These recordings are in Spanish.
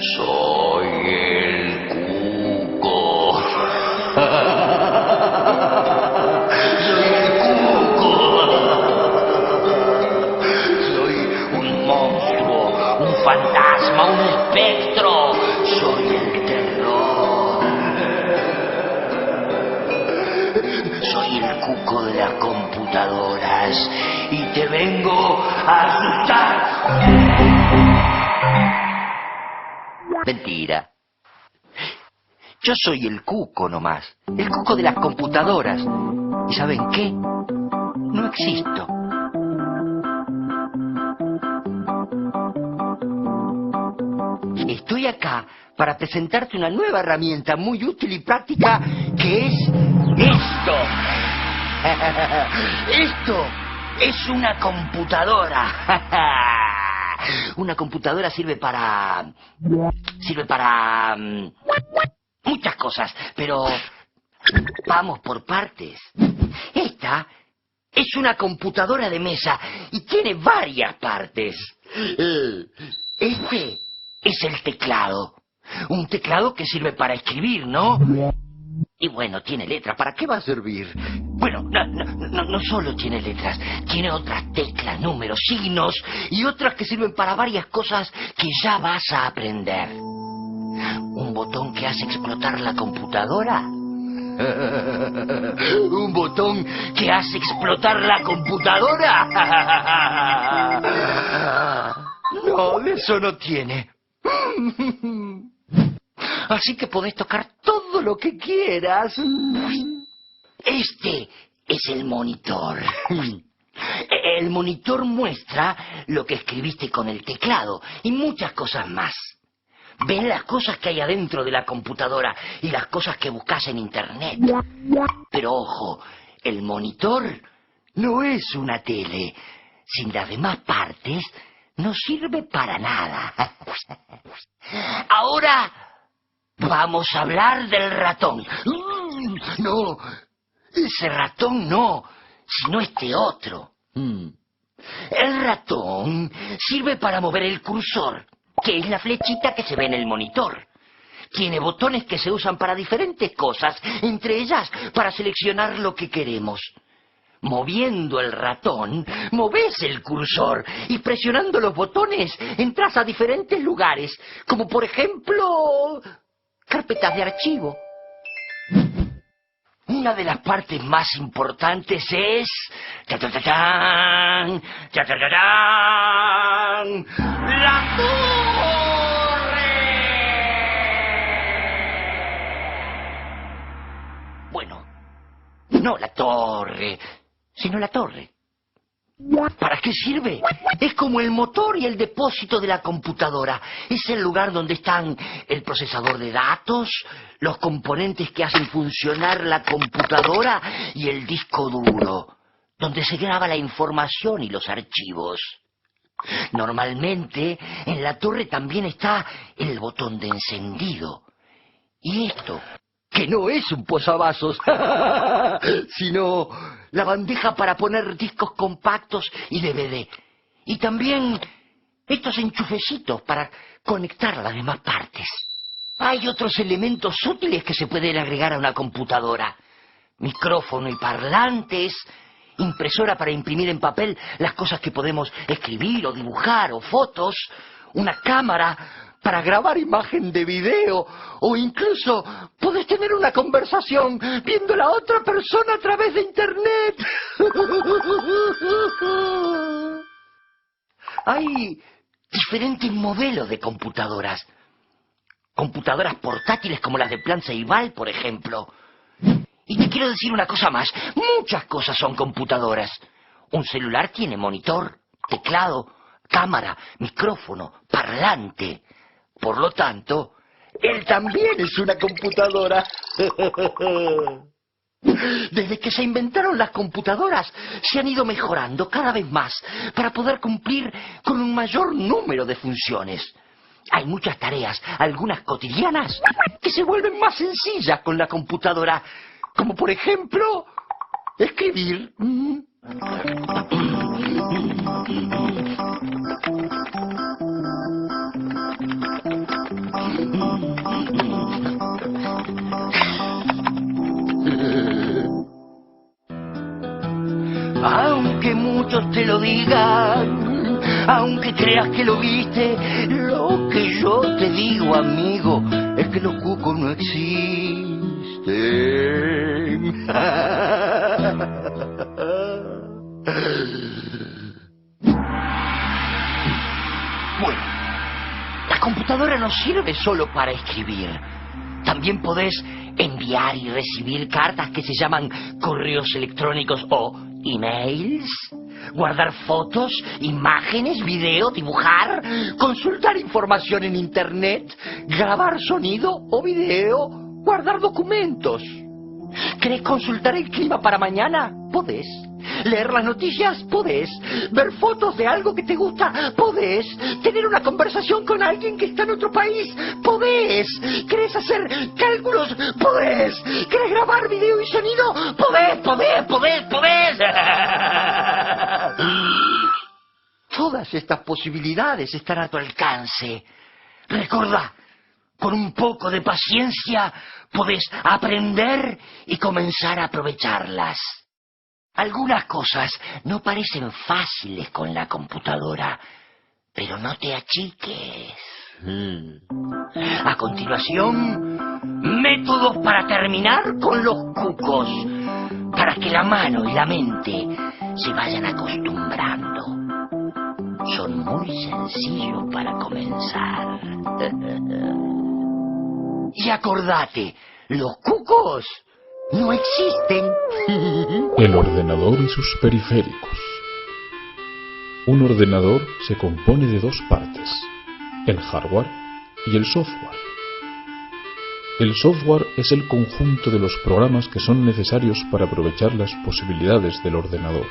Soy el Cuco. Soy el Cuco. Soy un monstruo, un fantasma, un espectro. Soy el terror. Soy el Cuco de las computadoras y te vengo a asustar. Mentira. Yo soy el Cuco nomás. El Cuco de las computadoras. ¿Y saben qué? No existo. Estoy acá para presentarte una nueva herramienta muy útil y práctica que es esto. Esto es una computadora. Una computadora sirve para muchas cosas, pero vamos por partes. Esta es una computadora de mesa y tiene varias partes. Este es el teclado. Un teclado que sirve para escribir, ¿no? Y bueno, tiene letras. ¿Para qué va a servir? Bueno, no solo tiene letras. Tiene otras teclas, números, signos y otras que sirven para varias cosas que ya vas a aprender. ¿Un botón que hace explotar la computadora? ¿Un botón que hace explotar la computadora? No, de eso no tiene. Así que podés tocar todo lo que quieras. Este es el monitor. El monitor muestra lo que escribiste con el teclado y muchas cosas más. Ven las cosas que hay adentro de la computadora y las cosas que buscas en internet. Pero ojo, el monitor no es una tele. Sin las demás partes, no sirve para nada. Ahora vamos a hablar del ratón. No, ese ratón no, sino este otro. El ratón sirve para mover el cursor, que es la flechita que se ve en el monitor. Tiene botones que se usan para diferentes cosas, entre ellas para seleccionar lo que queremos. Moviendo el ratón, moves el cursor y presionando los botones entras a diferentes lugares, como por ejemplo carpetas de archivo. Una de las partes más importantes es ¡ta-ta-ta-tan! ¡Ta-ta-ta-tan! ¡La torre! Bueno, no la torre, sino la torre. ¿Para qué sirve? Es como el motor y el depósito de la computadora. Es el lugar donde están el procesador de datos, los componentes que hacen funcionar la computadora y el disco duro, donde se graba la información y los archivos. Normalmente, en la torre también está el botón de encendido. Y esto, que no es un posavasos, sino la bandeja para poner discos compactos y DVD. Y también estos enchufecitos para conectar las demás partes. Hay otros elementos útiles que se pueden agregar a una computadora. Micrófono y parlantes, impresora para imprimir en papel las cosas que podemos escribir o dibujar, o fotos, una cámara para grabar imagen de video, o incluso podés tener una conversación viendo a la otra persona a través de internet. Hay diferentes modelos de computadoras. Computadoras portátiles como las de Plan Ceibal, por ejemplo. Y te quiero decir una cosa más. Muchas cosas son computadoras. Un celular tiene monitor, teclado, cámara, micrófono, parlante. Por lo tanto, él también es una computadora. Desde que se inventaron las computadoras, se han ido mejorando cada vez más para poder cumplir con un mayor número de funciones. Hay muchas tareas, algunas cotidianas, que se vuelven más sencillas con la computadora, como por ejemplo, escribir. Aunque muchos te lo digan, aunque creas que lo viste, lo que yo te digo, amigo, es que los cucos no existen. Bueno, la computadora no sirve solo para escribir. También podés enviar y recibir cartas que se llaman correos electrónicos o emails, guardar fotos, imágenes, video, dibujar, consultar información en internet, grabar sonido o video, guardar documentos. ¿Querés consultar el clima para mañana? Podés. ¿Leer las noticias? Podés. ¿Ver fotos de algo que te gusta? Podés. ¿Tener una conversación con alguien que está en otro país? Podés. ¿Querés hacer cálculos? Podés. ¿Querés grabar video y sonido? Podés. Todas estas posibilidades están a tu alcance. Recordá, con un poco de paciencia podés aprender y comenzar a aprovecharlas. Algunas cosas no parecen fáciles con la computadora, pero no te achiques. A continuación, métodos para terminar con los cucos, para que la mano y la mente se vayan acostumbrando. Son muy sencillos para comenzar. Y acordate, los cucos no existen. El ordenador y sus periféricos. Un ordenador se compone de dos partes, el hardware y el software. El software es el conjunto de los programas que son necesarios para aprovechar las posibilidades del ordenador.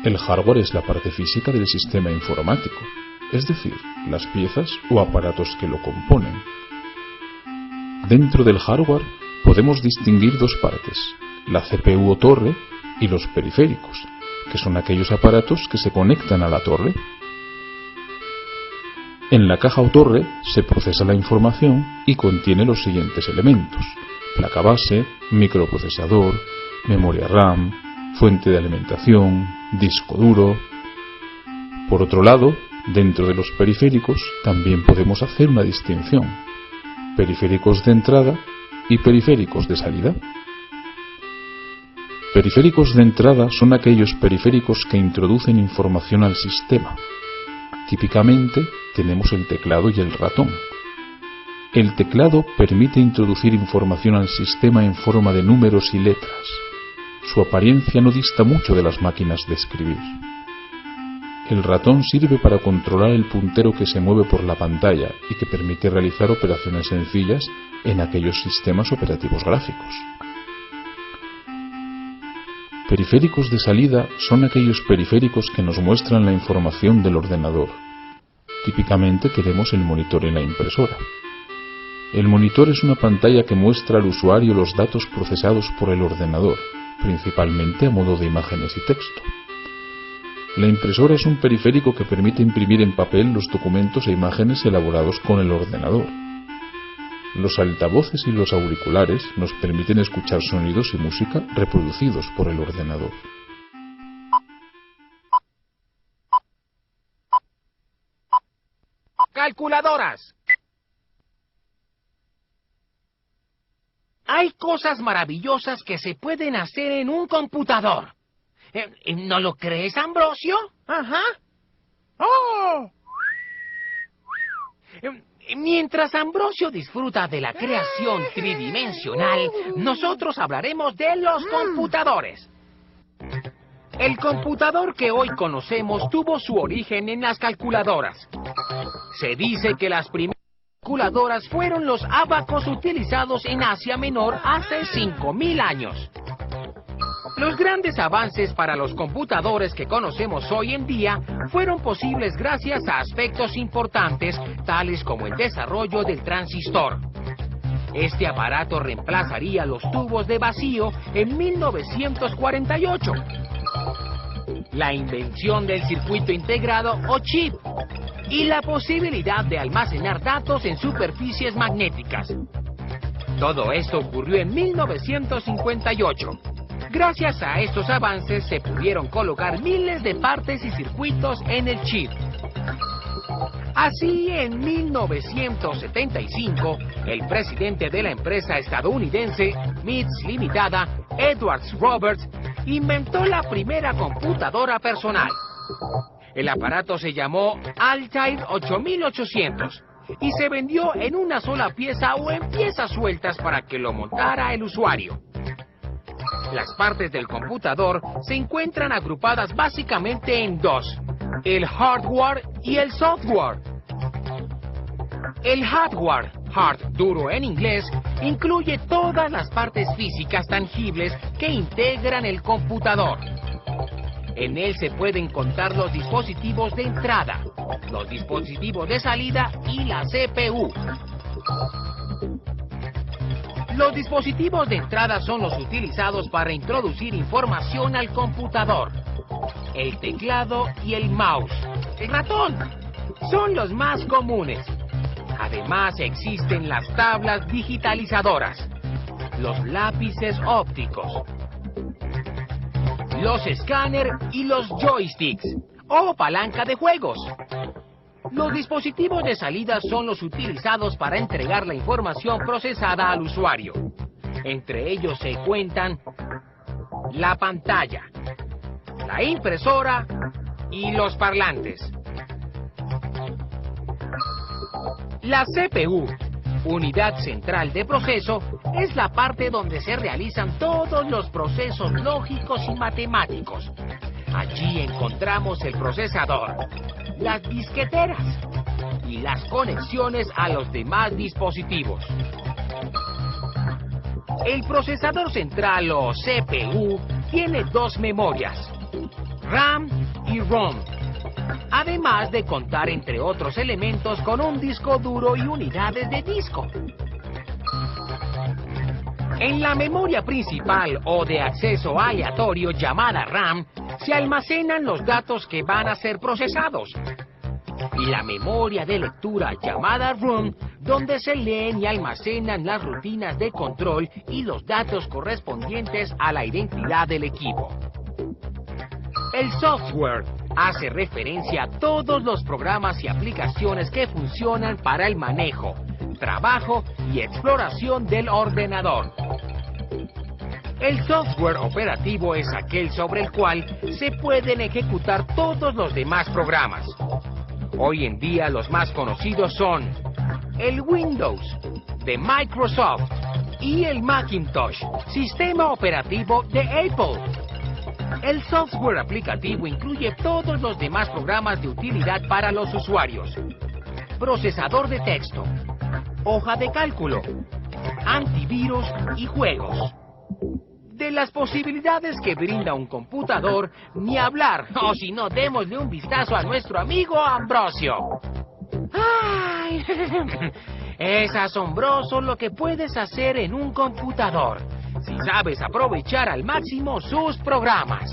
El hardware es la parte física del sistema informático, es decir, las piezas o aparatos que lo componen. Dentro del hardware podemos distinguir dos partes, la CPU o torre y los periféricos, que son aquellos aparatos que se conectan a la torre. En la caja o torre se procesa la información y contiene los siguientes elementos: placa base, microprocesador, memoria RAM, fuente de alimentación, disco duro. Por otro lado, dentro de los periféricos también podemos hacer una distinción: periféricos de entrada y periféricos de salida. Periféricos de entrada son aquellos periféricos que introducen información al sistema. Típicamente tenemos el teclado y el ratón. El teclado permite introducir información al sistema en forma de números y letras. Su apariencia no dista mucho de las máquinas de escribir. El ratón sirve para controlar el puntero que se mueve por la pantalla y que permite realizar operaciones sencillas en aquellos sistemas operativos gráficos. Periféricos de salida son aquellos periféricos que nos muestran la información del ordenador. Típicamente tenemos el monitor y la impresora. El monitor es una pantalla que muestra al usuario los datos procesados por el ordenador, principalmente a modo de imágenes y texto. La impresora es un periférico que permite imprimir en papel los documentos e imágenes elaborados con el ordenador. Los altavoces y los auriculares nos permiten escuchar sonidos y música reproducidos por el ordenador. Calculadoras. Hay cosas maravillosas que se pueden hacer en un computador. ¿No lo crees, Ambrosio? Ajá. ¡Oh! Mientras Ambrosio disfruta de la creación tridimensional, nosotros hablaremos de los computadores. El computador que hoy conocemos tuvo su origen en las calculadoras. Se dice que las primeras calculadoras fueron los ábacos utilizados en Asia Menor hace 5000 años. Los grandes avances para los computadores que conocemos hoy en día fueron posibles gracias a aspectos importantes, tales como el desarrollo del transistor. Este aparato reemplazaría los tubos de vacío en 1948. La invención del circuito integrado o chip. y la posibilidad de almacenar datos en superficies magnéticas. Todo esto ocurrió en 1958. Gracias a estos avances se pudieron colocar miles de partes y circuitos en el chip. Así, en 1975, el presidente de la empresa estadounidense MITS Limitada, Edward Roberts, inventó la primera computadora personal. El aparato se llamó Altair 8800 y se vendió en una sola pieza o en piezas sueltas para que lo montara el usuario. Las partes del computador se encuentran agrupadas básicamente en dos: el hardware y el software. El hardware, hard duro en inglés, incluye todas las partes físicas tangibles que integran el computador. En él se pueden contar los dispositivos de entrada, los dispositivos de salida y la CPU. Los dispositivos de entrada son los utilizados para introducir información al computador. El teclado y el mouse, el ratón, son los más comunes. Además existen las tablas digitalizadoras, los lápices ópticos, los escáneres y los joysticks o palanca de juegos. Los dispositivos de salida son los utilizados para entregar la información procesada al usuario. Entre ellos se cuentan la pantalla, la impresora y los parlantes. La CPU, unidad central de proceso, es la parte donde se realizan todos los procesos lógicos y matemáticos. Allí encontramos el procesador, las disqueteras y las conexiones a los demás dispositivos. El procesador central o CPU tiene dos memorias, RAM y ROM, además de contar entre otros elementos con un disco duro y unidades de disco. En la memoria principal o de acceso aleatorio llamada RAM, se almacenan los datos que van a ser procesados. Y la memoria de lectura llamada ROM, donde se leen y almacenan las rutinas de control y los datos correspondientes a la identidad del equipo. El software hace referencia a todos los programas y aplicaciones que funcionan para el manejo, trabajo y exploración del ordenador. El software operativo es aquel sobre el cual se pueden ejecutar todos los demás programas. Hoy en día los más conocidos son el Windows de Microsoft y el Macintosh, sistema operativo de Apple. El software aplicativo incluye todos los demás programas de utilidad para los usuarios: procesador de texto, hoja de cálculo, antivirus y juegos. De las posibilidades que brinda un computador, ni hablar. O si no, démosle un vistazo a nuestro amigo Ambrosio. ¡Ay! Es asombroso lo que puedes hacer en un computador, si sabes aprovechar al máximo sus programas.